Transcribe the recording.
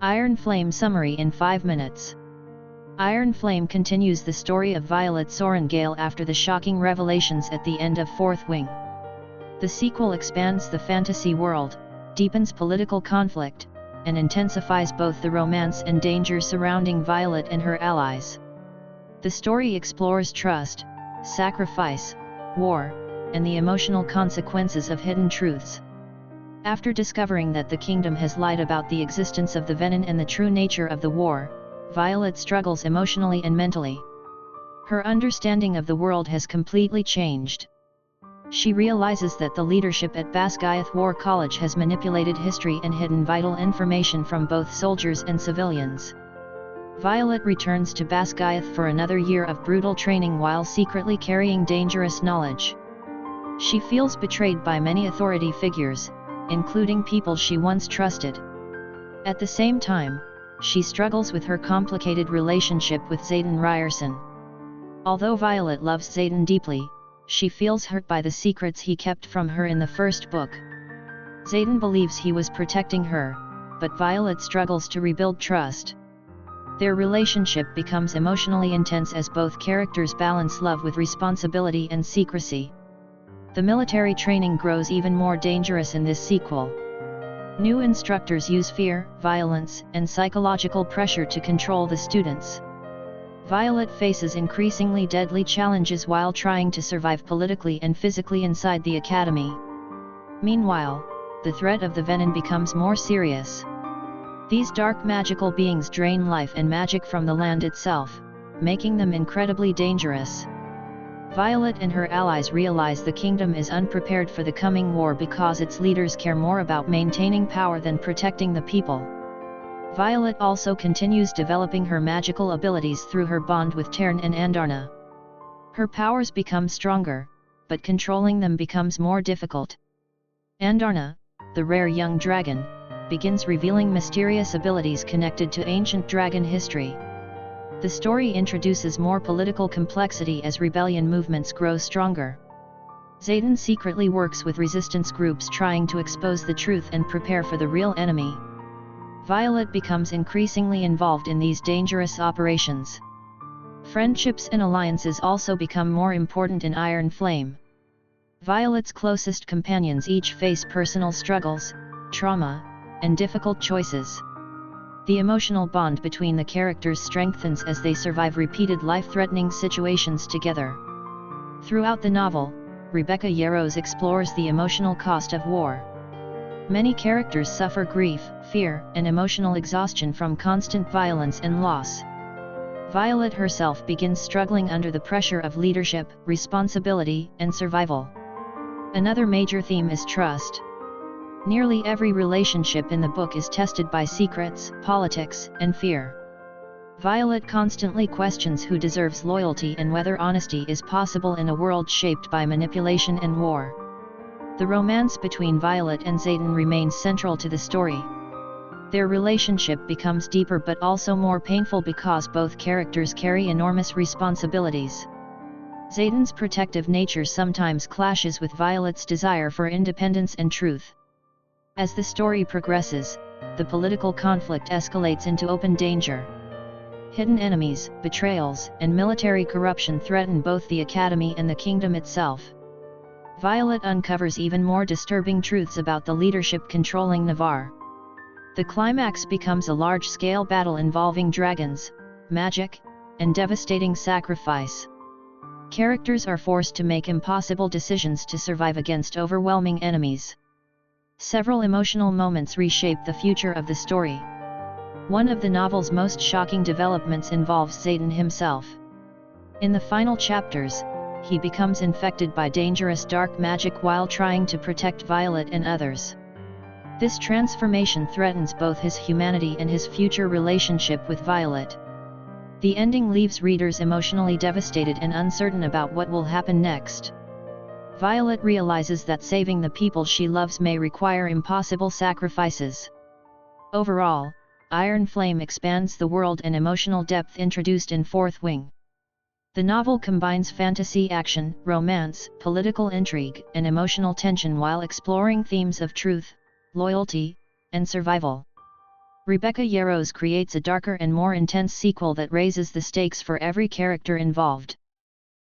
Iron Flame summary in 5 minutes. Iron Flame continues the story of Violet Sorrengail after the shocking revelations at the end of Fourth Wing. The sequel expands the fantasy world, deepens political conflict, and intensifies both the romance and danger surrounding Violet and her allies. The story explores trust, sacrifice, war, and the emotional consequences of hidden truths. After discovering that the kingdom has lied about the existence of the Venin and the true nature of the war, Violet struggles emotionally and mentally. Her understanding of the world has completely changed. She realizes that the leadership at Basgiath War College has manipulated history and hidden vital information from both soldiers and civilians. Violet returns to Basgiath for another year of brutal training while secretly carrying dangerous knowledge. She feels betrayed by many authority figures, including people she once trusted. At the same time, she struggles with her complicated relationship with Xaden Ryerson. Although Violet loves Xaden deeply, she feels hurt by the secrets he kept from her in the first book. Xaden believes he was protecting her, but Violet struggles to rebuild trust. Their relationship becomes emotionally intense as both characters balance love with responsibility and secrecy. The military training grows even more dangerous in this sequel. New instructors use fear, violence, and psychological pressure to control the students. Violet faces increasingly deadly challenges while trying to survive politically and physically inside the academy. Meanwhile, the threat of the Venin becomes more serious. These dark magical beings drain life and magic from the land itself, making them incredibly dangerous. Violet and her allies realize the kingdom is unprepared for the coming war because its leaders care more about maintaining power than protecting the people. Violet also continues developing her magical abilities through her bond with Tern and Andarna. Her powers become stronger, but controlling them becomes more difficult. Andarna, the rare young dragon, begins revealing mysterious abilities connected to ancient dragon history. The story introduces more political complexity as rebellion movements grow stronger. Xaden secretly works with resistance groups trying to expose the truth and prepare for the real enemy. Violet becomes increasingly involved in these dangerous operations. Friendships and alliances also become more important in Iron Flame. Violet's closest companions each face personal struggles, trauma, and difficult choices. The emotional bond between the characters strengthens as they survive repeated life-threatening situations together. Throughout the novel, Rebecca Yarros explores the emotional cost of war. Many characters suffer grief, fear, and emotional exhaustion from constant violence and loss. Violet herself begins struggling under the pressure of leadership, responsibility, and survival. Another major theme is trust. Nearly every relationship in the book is tested by secrets, politics, and fear. Violet constantly questions who deserves loyalty and whether honesty is possible in a world shaped by manipulation and war. The romance between Violet and Xaden remains central to the story. Their relationship becomes deeper but also more painful because both characters carry enormous responsibilities. Xaden's protective nature sometimes clashes with Violet's desire for independence and truth. As the story progresses, the political conflict escalates into open danger. Hidden enemies, betrayals, and military corruption threaten both the Academy and the kingdom itself. Violet uncovers even more disturbing truths about the leadership controlling Navarre. The climax becomes a large-scale battle involving dragons, magic, and devastating sacrifice. Characters are forced to make impossible decisions to survive against overwhelming enemies. Several emotional moments reshape the future of the story. One of the novel's most shocking developments involves Xaden himself. In the final chapters, he becomes infected by dangerous dark magic while trying to protect Violet and others. This transformation threatens both his humanity and his future relationship with Violet. The ending leaves readers emotionally devastated and uncertain about what will happen next. Violet realizes that saving the people she loves may require impossible sacrifices. Overall, Iron Flame expands the world and emotional depth introduced in Fourth Wing. The novel combines fantasy action, romance, political intrigue, and emotional tension while exploring themes of truth, loyalty, and survival. Rebecca Yarros creates a darker and more intense sequel that raises the stakes for every character involved.